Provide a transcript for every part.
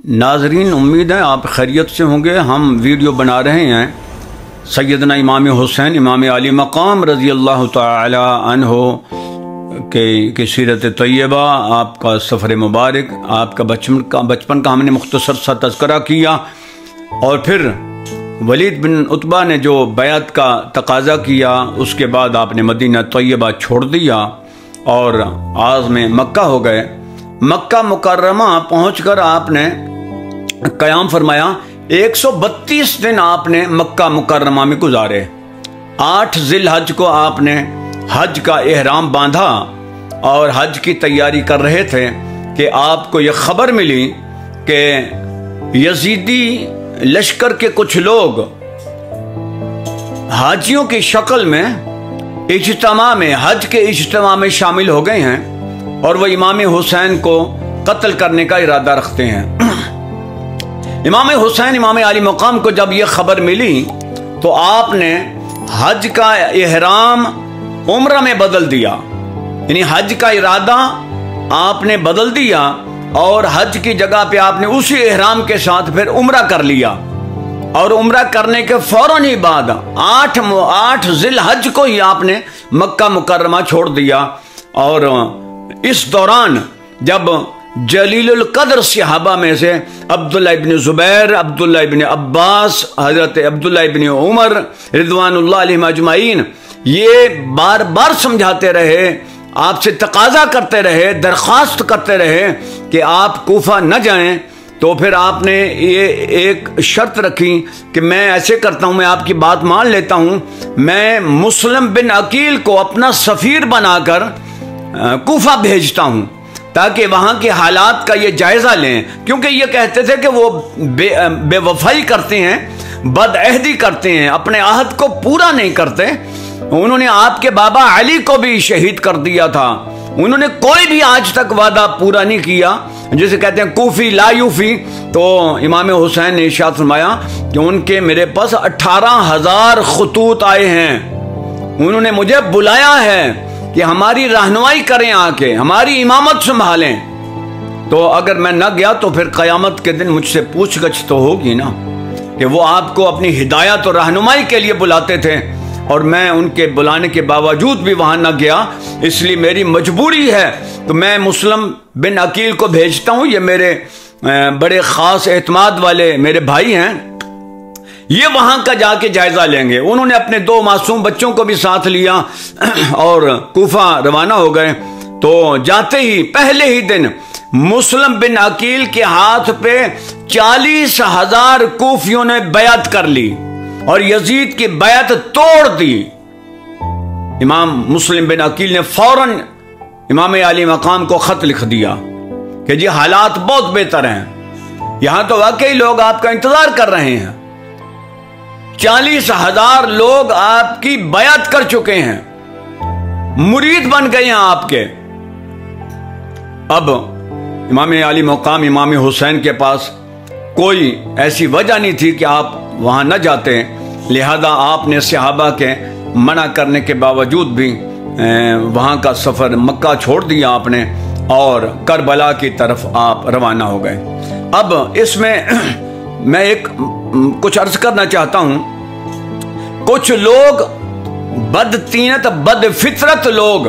ناظرین، امید ہے آپ خیریت سے ہوں گے۔ ہم ویڈیو بنا رہے ہیں سیدنا امام حسین امام علی مقام رضی اللہ تعالی عنہ کی سیرت طیبہ، آپ کا سفر مبارک، آپ کا بچپن کا ہم نے مختصر سا تذکرہ کیا، اور پھر ولید بن عتبہ نے جو بیعت کا تقاضا کیا، اس کے بعد آپ نے مدینہ طیبہ چھوڑ دیا اور عازم مکہ ہو گئے۔ مکہ مکرمہ پہنچ کر آپ نے قیام فرمایا۔ 132 دن آپ نے مکہ مکرمہ میں گزارے۔ 8 ذی الحج کو آپ نے حج کا احرام باندھا اور حج کی تیاری کر رہے تھے کہ آپ کو یہ خبر ملی کہ یزیدی لشکر کے کچھ لوگ حاجیوں کی شکل میں اجتماع میں، حج کے اجتماع میں شامل ہو گئے ہیں اور وہ امام حسین کو قتل کرنے کا ارادہ رکھتے ہیں۔ امام حسین امام علی مقام کو جب یہ خبر ملی تو آپ نے حج کا احرام عمرہ میں بدل دیا، یعنی حج کا ارادہ آپ نے بدل دیا اور حج کی جگہ پہ آپ نے اسی احرام کے ساتھ پھر عمرہ کر لیا، اور عمرہ کرنے کے فوراً ہی بعد 8 ذی الحج کو ہی آپ نے مکہ مکرمہ چھوڑ دیا۔ اور اس دوران جب جلیل القدر صحابہ میں سے عبداللہ ابن زبیر، عبداللہ ابن عباس، حضرت عبداللہ ابن عمر رضوان اللہ علیہم اجمعین یہ بار بار سمجھاتے رہے، آپ سے تقاضا کرتے رہے، درخواست کرتے رہے کہ آپ کوفہ نہ جائیں، تو پھر آپ نے یہ ایک شرط رکھی کہ میں ایسے کرتا ہوں، میں آپ کی بات مان لیتا ہوں، میں مسلم بن عقیل کو اپنا سفیر بنا کر کوفہ بھیجتا ہوں تاکہ وہاں کے حالات کا یہ جائزہ لیں، کیونکہ یہ کہتے تھے کہ وہ بے وفائی کرتے ہیں، بد عہدی کرتے ہیں، اپنے عہد کو پورا نہیں کرتے۔ انہوں نے آپ کے بابا علی کو بھی شہید کر دیا تھا، انہوں نے کوئی بھی آج تک وعدہ پورا نہیں کیا، جسے کہتے ہیں کوفی لا یوفی۔ تو امام حسین نے ارشاد فرمایا کہ ان کے میرے پاس 18,000 خطوط آئے ہیں، انہوں نے مجھے بلایا ہے کہ ہماری رہنمائی کریں، آ کے ہماری امامت سنبھالیں، تو اگر میں نہ گیا تو پھر قیامت کے دن مجھ سے پوچھ گچھ تو ہوگی نا کہ وہ آپ کو اپنی ہدایت اور رہنمائی کے لیے بلاتے تھے اور میں ان کے بلانے کے باوجود بھی وہاں نہ گیا، اس لیے میری مجبوری ہے، تو میں مسلم بن عقیل کو بھیجتا ہوں، یہ میرے بڑے خاص اعتماد والے میرے بھائی ہیں، یہ وہاں کا جا کے جائزہ لیں گے۔ انہوں نے اپنے 2 معصوم بچوں کو بھی ساتھ لیا اور کوفہ روانہ ہو گئے۔ تو جاتے ہی پہلے ہی دن مسلم بن عقیل کے ہاتھ پہ 40,000 کوفیوں نے بیعت کر لی اور یزید کی بیعت توڑ دی۔ امام مسلم بن عقیل نے فوراً امام علی مقام کو خط لکھ دیا کہ جی حالات بہت بہتر ہیں، یہاں تو واقعی لوگ آپ کا انتظار کر رہے ہیں، 40,000 لوگ آپ کی بیعت کر چکے ہیں، مرید بن گئے ہیں آپ کے۔ اب امام علی مقام امام حسین کے پاس کوئی ایسی وجہ نہیں تھی کہ آپ وہاں نہ جاتے، لہذا آپ نے صحابہ کے منع کرنے کے باوجود بھی وہاں کا سفر مکہ چھوڑ دیا آپ نے اور کربلا کی طرف آپ روانہ ہو گئے۔ اب اس میں میں کچھ عرض کرنا چاہتا ہوں، کچھ لوگ بدطینت بد فطرت لوگ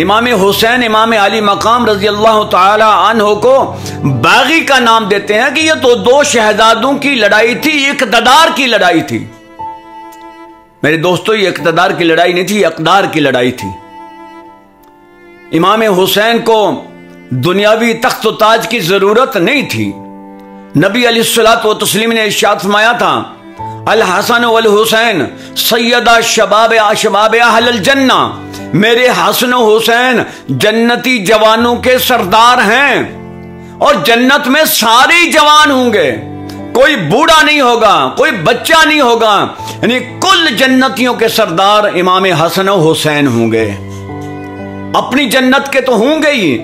امام حسین امام علی مقام رضی اللہ تعالی عنہ کو باغی کا نام دیتے ہیں کہ یہ تو 2 شہزادوں کی لڑائی تھی، اقتدار کی لڑائی تھی۔ میرے دوستو، یہ اقتدار کی لڑائی نہیں تھی، اقدار کی لڑائی تھی۔ امام حسین کو دنیاوی تخت و تاج کی ضرورت نہیں تھی۔ نبی علیہ الصلوۃ والتسلیم نے ارشاد فرمایا تھا، الحسن والحسین سیدہ شباب اہل الجنہ، میرے حسن و حسین جنتی جوانوں کے سردار ہیں اور جنت میں سارے جوان ہوں گے، کوئی بوڑھا نہیں ہوگا، کوئی بچہ نہیں ہوگا، یعنی کل جنتیوں کے سردار امام حسن و حسین ہوں گے۔ اپنی جنت کے تو ہوں گے ہی،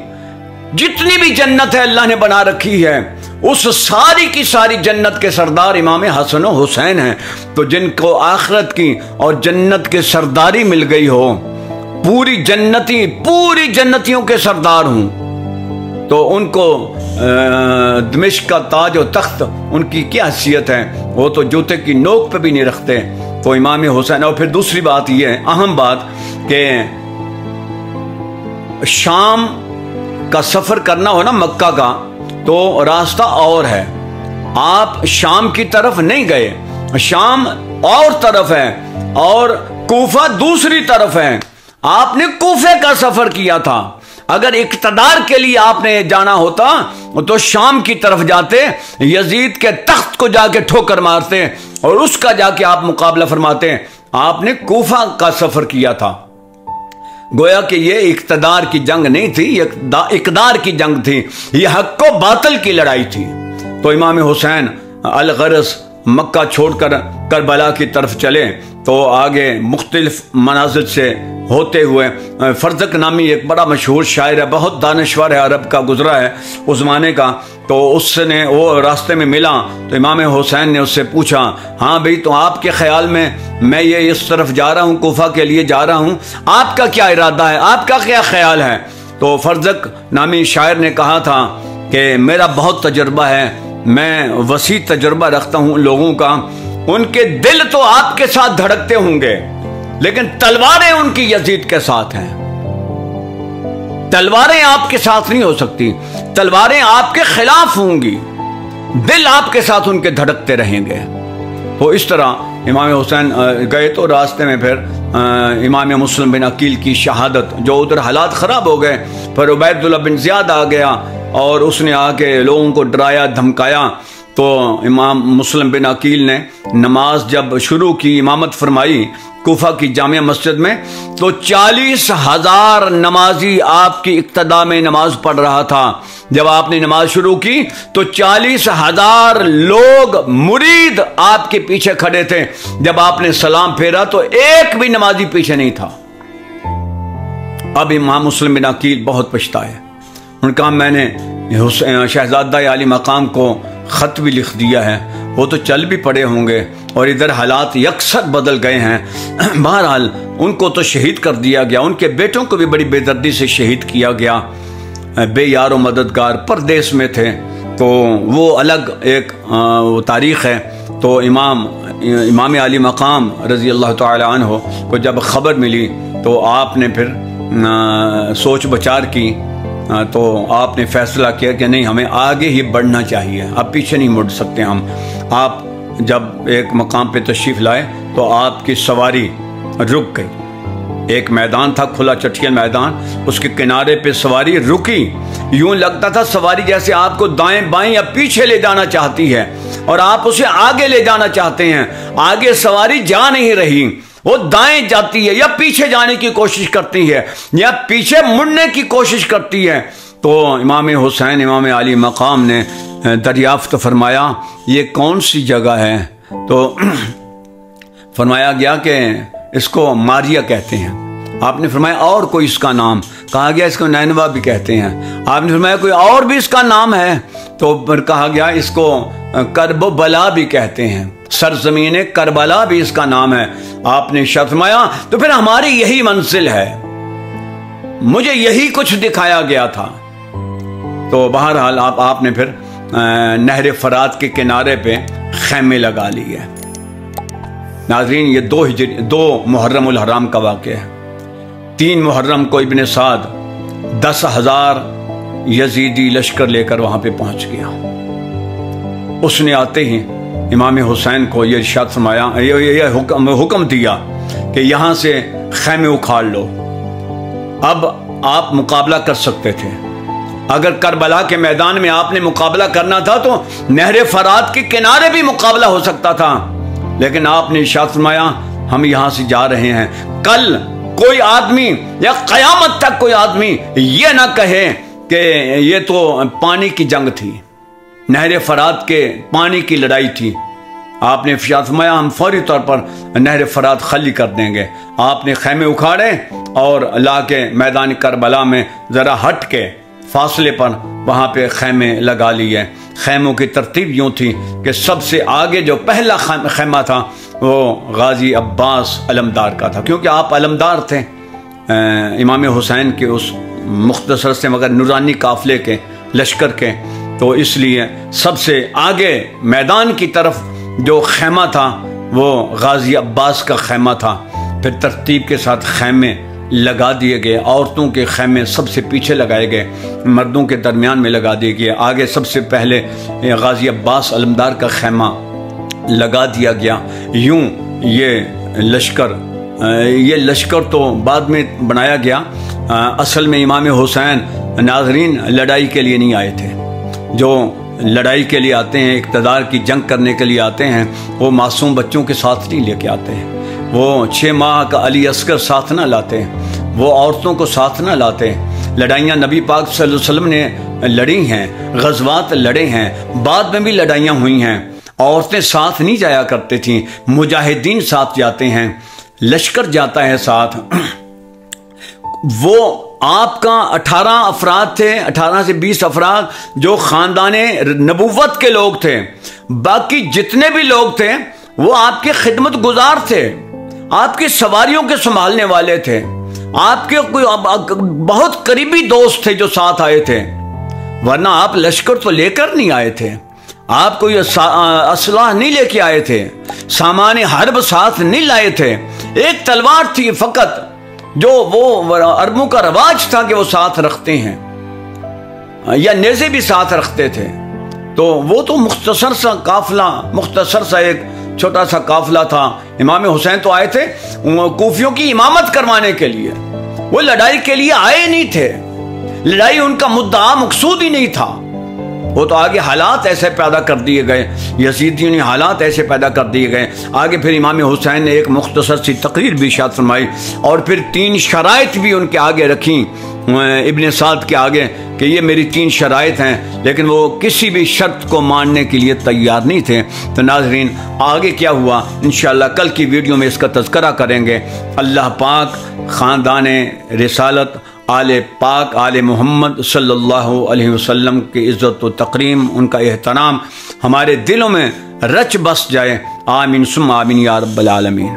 جتنی بھی جنت ہے اللہ نے بنا رکھی ہے، اس ساری کی ساری جنت کے سردار امام حسن و حسین ہیں۔ تو جن کو آخرت کی اور جنت کے سرداری مل گئی ہو، پوری جنتیوں کے سردار ہوں، تو ان کو دمشق کا تاج و تخت ان کی کیا حیثیت ہے، وہ تو جوتے کی نوک پہ بھی نہیں رکھتے۔ تو امام حسین، اور پھر دوسری بات یہ ہے، اہم بات، کہ شام کا سفر کرنا ہو نا مکہ کا، تو راستہ اور ہے، آپ شام کی طرف نہیں گئے، شام اور طرف ہے اور کوفہ دوسری طرف ہے، آپ نے کوفے کا سفر کیا تھا۔ اگر اقتدار کے لیے آپ نے جانا ہوتا تو شام کی طرف جاتے، یزید کے تخت کو جا کے ٹھوکر مارتے اور اس کا جا کے آپ مقابلہ فرماتے۔ آپ نے کوفہ کا سفر کیا تھا۔ گویا کہ یہ اقتدار کی جنگ نہیں تھی، یہ اقدار کی جنگ تھی، یہ حق و باطل کی لڑائی تھی۔ تو امام حسین الغرض مکہ چھوڑ کر کربلا کی طرف چلے، تو آگے مختلف منازل سے ہوتے ہوئے فرزق نامی ایک بڑا مشہور شاعر ہے، بہت دانشور ہے، عرب کا گزرا ہے اس زمانے کا، تو اس نے وہ راستے میں ملا تو امام حسین نے اس سے پوچھا، ہاں بھئی تو آپ کے خیال میں یہ اس طرف جا رہا ہوں، کوفہ کے لیے جا رہا ہوں، آپ کا کیا ارادہ ہے، آپ کا کیا خیال ہے؟ تو فرزق نامی شاعر نے کہا تھا کہ میرا بہت تجربہ ہے، میں وسیع تجربہ رکھتا ہوں لوگوں کا، ان کے دل تو آپ کے ساتھ دھڑکتے ہوں گے لیکن تلواریں ان کی یزید کے ساتھ ہیں، تلواریں آپ کے ساتھ نہیں ہو سکتی، تلواریں آپ کے خلاف ہوں گی، دل آپ کے ساتھ ان کے دھڑکتے رہیں گے۔ تو اس طرح امام حسین گئے تو راستے میں پھر امام مسلم بن عقیل کی شہادت، جو ادھر حالات خراب ہو گئے، پھر عبید اللہ بن زیاد آ گیا اور اس نے آ کے لوگوں کو ڈرایا دھمکایا، تو امام مسلم بن عقیل نے نماز جب شروع کی، امامت فرمائی کوفہ کی جامع مسجد میں، تو 40,000 نمازی آپ کی اقتداء میں نماز پڑھ رہا تھا۔ جب آپ نے نماز شروع کی تو 40,000 لوگ مرید آپ کے پیچھے کھڑے تھے، جب آپ نے سلام پھیرا تو ایک بھی نمازی پیچھے نہیں تھا۔ اب امام مسلم بن عقیل بہت پچھتائے، ان کا میں نے شہزادہ عالی مقام کو خط بھی لکھ دیا ہے، وہ تو چل بھی پڑے ہوں گے اور ادھر حالات یکسر بدل گئے ہیں۔ بہرحال ان کو تو شہید کر دیا گیا، ان کے بیٹوں کو بھی بڑی بے دردی سے شہید کیا گیا، بے یار و مددگار پردیس میں تھے، تو وہ الگ ایک تاریخ ہے۔ تو امام علی مقام رضی اللہ تعالی عنہ کو جب خبر ملی تو آپ نے پھر سوچ بچار کی، تو آپ نے فیصلہ کیا کہ نہیں، ہمیں آگے ہی بڑھنا چاہیے، اب پیچھے نہیں مڑ سکتے ہم۔ آپ جب ایک مقام پہ تشریف لائے تو آپ کی سواری رک گئی، ایک میدان تھا کھلا چٹیا میدان، اس کے کنارے پہ سواری رکی، یوں لگتا تھا سواری جیسے آپ کو دائیں بائیں یا پیچھے لے جانا چاہتی ہے اور آپ اسے آگے لے جانا چاہتے ہیں، آگے سواری جا نہیں رہی، وہ دائیں جاتی ہے یا پیچھے جانے کی کوشش کرتی ہے یا پیچھے مڑنے کی کوشش کرتی ہے۔ تو امام حسین امام علی مقام نے دریافت فرمایا یہ کون سی جگہ ہے؟ تو فرمایا گیا کہ اس کو ماریا کہتے ہیں۔ آپ نے فرمایا اور کوئی اس کا نام؟ کہا گیا اس کو نینوا بھی کہتے ہیں۔ آپ نے فرمایا کوئی اور بھی اس کا نام ہے؟ تو پھر کہا گیا اس کو کرب و بلا بھی کہتے ہیں، سرزمین کربلا بھی اس کا نام ہے۔ آپ نے فرمایا تو پھر ہماری یہی منزل ہے، مجھے یہی کچھ دکھایا گیا تھا۔ تو بہرحال آپ نے پھر نہر فرات کے کنارے پہ خیمے لگا لیے۔ ناظرین یہ 2 محرم الحرام کا واقعہ ہے۔ 3 محرم کو ابن سعد 10,000 یزیدی لشکر لے کر وہاں پہ پہنچ گیا۔ اس نے آتے ہی امام حسین کو یہ ارشاد فرمایا، یہ حکم دیا کہ یہاں سے خیمے اکھاڑ لو۔ اب آپ مقابلہ کر سکتے تھے، اگر کربلا کے میدان میں آپ نے مقابلہ کرنا تھا تو نہر فرات کے کنارے بھی مقابلہ ہو سکتا تھا، لیکن آپ نے ارشاد فرمایا ہم یہاں سے جا رہے ہیں، کل کوئی آدمی یا قیامت تک کوئی آدمی یہ نہ کہے کہ یہ تو پانی کی جنگ تھی، نہر فرات کے پانی کی لڑائی تھی۔ آپ نے ارشاد فرمایا ہم فوری طور پر نہر فرات خالی کر دیں گے۔ آپ نے خیمے اکھاڑے اور لا کے میدان کربلا میں ذرا ہٹ کے فاصلے پر وہاں پہ خیمے لگا لیے۔ خیموں کی ترتیب یوں تھی کہ سب سے آگے جو پہلا خیمہ تھا وہ غازی عباس علمدار کا تھا، کیونکہ آپ علمدار تھے امام حسین کے اس مختصر سے مگر نورانی قافلے کے لشکر کے، تو اس لیے سب سے آگے میدان کی طرف جو خیمہ تھا وہ غازی عباس کا خیمہ تھا۔ پھر ترتیب کے ساتھ خیمے لگا دیے گئے، عورتوں کے خیمے سب سے پیچھے لگائے گئے، مردوں کے درمیان میں لگا دیے گئے، آگے سب سے پہلے غازی عباس علمدار کا خیمہ لگا دیا گیا۔ یوں یہ لشکر تو بعد میں بنایا گیا، اصل میں امام حسین ناظرین لڑائی کے لیے نہیں آئے تھے۔ جو لڑائی کے لیے آتے ہیں، اقتدار کی جنگ کرنے کے لیے آتے ہیں، وہ معصوم بچوں کے ساتھ نہیں لے کے آتے ہیں، وہ 6 ماہ کا علی اصغر ساتھ نہ لاتے ہیں، وہ عورتوں کو ساتھ نہ لاتے ہیں۔ لڑائیاں نبی پاک صلی اللہ علیہ وسلم نے لڑی ہیں، غزوات لڑے ہیں، بعد میں بھی لڑائیاں ہوئی ہیں، عورتیں ساتھ نہیں جایا کرتے تھیں، مجاہدین ساتھ جاتے ہیں، لشکر جاتا ہے ساتھ۔ وہ آپ کا 18 افراد تھے، 18 سے 20 افراد جو خاندان نبوت کے لوگ تھے، باقی جتنے بھی لوگ تھے وہ آپ کے خدمت گزار تھے، آپ کی سواریوں کے سنبھالنے والے تھے، آپ کے کوئی بہت قریبی دوست تھے جو ساتھ آئے تھے، ورنہ آپ لشکر تو لے کر نہیں آئے تھے، آپ کوئی اسلحہ نہیں لے کے آئے تھے، سامان حرب ساتھ نہیں لائے تھے، ایک تلوار تھی فقط جو وہ عربوں کا رواج تھا کہ وہ ساتھ رکھتے ہیں، یا نیزے بھی ساتھ رکھتے تھے۔ تو وہ تو مختصر سا قافلہ، مختصر سا ایک چھوٹا سا قافلہ تھا۔ امام حسین تو آئے تھے کوفیوں کی امامت کروانے کے لیے، وہ لڑائی کے لیے آئے نہیں تھے، لڑائی ان کا مدعا مقصود ہی نہیں تھا، وہ تو آگے حالات ایسے پیدا کر دیے گئے، یزیدیوں نے حالات ایسے پیدا کر دیے گئے۔ آگے پھر امام حسین نے ایک مختصر سی تقریر بھی ارشاد فرمائی، اور پھر 3 شرائط بھی ان کے آگے رکھیں ابن سعد کے آگے کہ یہ میری 3 شرائط ہیں، لیکن وہ کسی بھی شرط کو ماننے کے لیے تیار نہیں تھے۔ تو ناظرین آگے کیا ہوا انشاءاللہ کل کی ویڈیو میں اس کا تذکرہ کریں گے۔ اللہ پاک خاندان رسالت آل پاک آل محمد صلی اللہ علیہ وسلم کی عزت و تکریم، ان کا احترام ہمارے دلوں میں رچ بس جائے، آمین ثم آمین یا رب العالمین۔